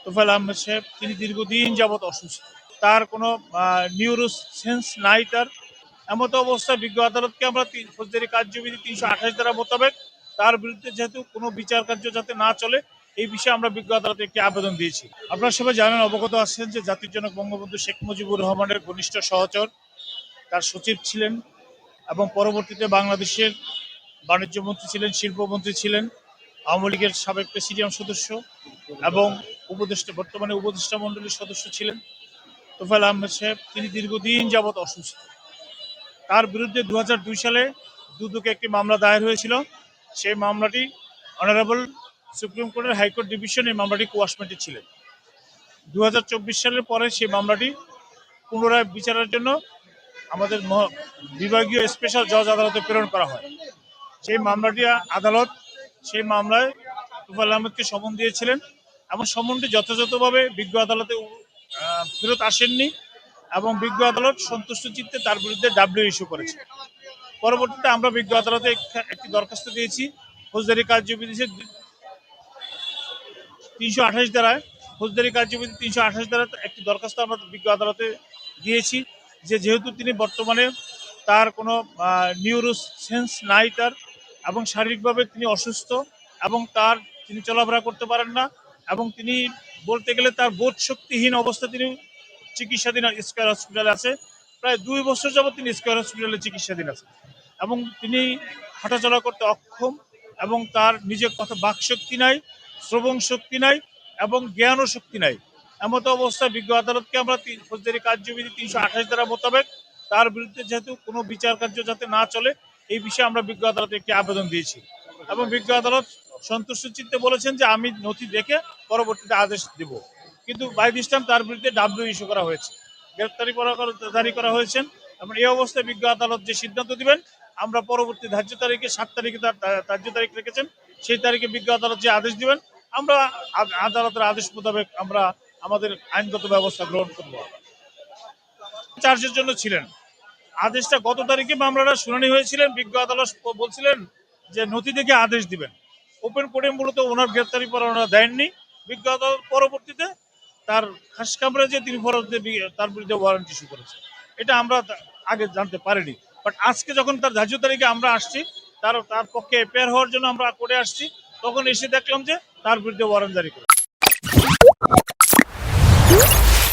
তোফায়েল আহমেদ সাহেব তিনি দীর্ঘদিন যাবৎ অসুস্থ, তার কোনো নিউরো সেন্স নাই তার। এমত অবস্থায় বিজ্ঞ আদালতকে আমরা ফৌজদারি কার্যবিধি ৩২৮ ধারা মোতাবেক তার বিরুদ্ধে যেহেতু কোনো বিচার কার্য যাতে না চলে এই বিষয়ে আমরা বিজ্ঞ আদালতে একটি আবেদন দিয়েছি। আপনারা সবাই জানেন, অবগত আছেন যে জাতির জনক বঙ্গবন্ধু শেখ মুজিবুর রহমানের ঘনিষ্ঠ সহচর, তার সচিব ছিলেন এবং পরবর্তীতে বাংলাদেশের বাণিজ্য মন্ত্রী ছিলেন, শিল্পমন্ত্রী ছিলেন, আওয়ামী লীগের সাবেক প্রেসিডিয়াম সদস্য এবং বর্তমানে উপদেষ্টা মণ্ডলীর সদস্য ছিলেন তোফায়েল আহমেদ সাহেব। তিনি দীর্ঘদিন যাবৎ অসুস্থ, তার বিরুদ্ধে 2002 সালে দুদকে একটি মামলা দায়ের হয়েছিল। সেই মামলাটি অনারেবল সুপ্রিম কোর্টের হাইকোর্ট ডিভিশন এই মামলাটি কোয়াশমেন্টে ছিলেন। 2024 সালের পরে সেই মামলাটি পুনরায় বিচারের জন্য আমাদের বিভাগীয় স্পেশাল জজ আদালতে প্রেরণ করা হয়। সেই মামলাটি আদালত সেই মামলায় তোফায়েল আহমেদকে সমন দিয়েছিলেন এবং সমনটি যথাযথভাবে বিজ্ঞ আদালতে ফেরত আসেননি এবং বিজ্ঞ আদালত সন্তুষ্ট চিত্তে তার বিরুদ্ধে ডাব্লিউ ইস্যু করেছে। পরবর্তীতে আমরা বিজ্ঞ আদালতে একটি দরখাস্ত দিয়েছি ফৌজদারি কার্যবিধি ৩২৮ ধারায়। ফৌজদারি কার্যবিধি ৩২৮ ধারায় একটি দরখাস্ত আমরা বিজ্ঞ আদালতে দিয়েছি যে যেহেতু তিনি বর্তমানে তার কোনো নিউরো সেন্স নাই তার এবং শারীরিকভাবে তিনি অসুস্থ এবং তিনি চলাফেরা করতে পারেন না এবং তিনি বলতে গেলে তার বোধ শক্তিহীন অবস্থা তিনি চিকিৎসাধীন স্কয়ার হসপিটালে আছে। প্রায় 2 বছর যাবৎ তিনি স্কয়ার হসপিটালে চিকিৎসাধীন আছে এবং তিনি হাঁটাচলা করতে অক্ষম এবং তার নিজের কথা বাকশক্তি নাই, শ্রবণ শক্তি নাই এবং জ্ঞানও শক্তি নাই। এমত অবস্থায় বিজ্ঞ আদালতকে আমরা ফৌজদারি কার্যবিধি ৩২৮ ধারা মোতাবেক তার বিরুদ্ধে যেহেতু কোনো বিচার কার্য যাতে না চলে এই বিষয়ে আমরা বিজ্ঞ আদালতে একটি আবেদন দিয়েছি এবং বিজ্ঞ আদালত সন্তুষ্ট চিত্তে বলেছেন যে আমি নথি দেখে পরবর্তীতে আদেশ দেব। কিন্তু বাই দিস টাইম তার বিরুদ্ধে ডাব্লিউ ইস্যু করা হয়েছে, গ্রেপ্তারি জারি করা হয়েছে এবং এই অবস্থায় বিজ্ঞ আদালত যে সিদ্ধান্ত দিবেন আমরা পরবর্তী ধার্য তারিখে 7 তারিখে তার ধার্য তারিখ রেখেছেন, সেই তারিখে বিজ্ঞ আদালত যে আদেশ দিবেন আমরা আদালতের আদেশ মোতাবেক আমরা আমাদের আইনগত ব্যবস্থা গ্রহণ করব। চার্জের জন্য ছিলেন আদেশটা গত তারিখে মামলাটা শুনানি হয়েছিলেন। বিজ্ঞ আদালত বলছিলেন যে নথি দেখে আদেশ দিবেন। ওপেন কোর্টে মূলত ওনার গ্রেপ্তারি পরোয়ানা দেননি। বিজ্ঞ আদালত পরবর্তীতে তার খাস কামরায় যে তিনি তার বিরুদ্ধে ওয়ারেন্ট ইস্যু করেছে, এটা আমরা আগে জানতে পারিনি। বাট আজকে যখন তার ধার্য তারিখে আমরা আসছি, তার পক্ষে এফআইআর হওয়ার জন্য আমরা কোর্টে আসছি, তখন এসে দেখলাম যে তার বিরুদ্ধে ওয়ারেন্ট জারি করে।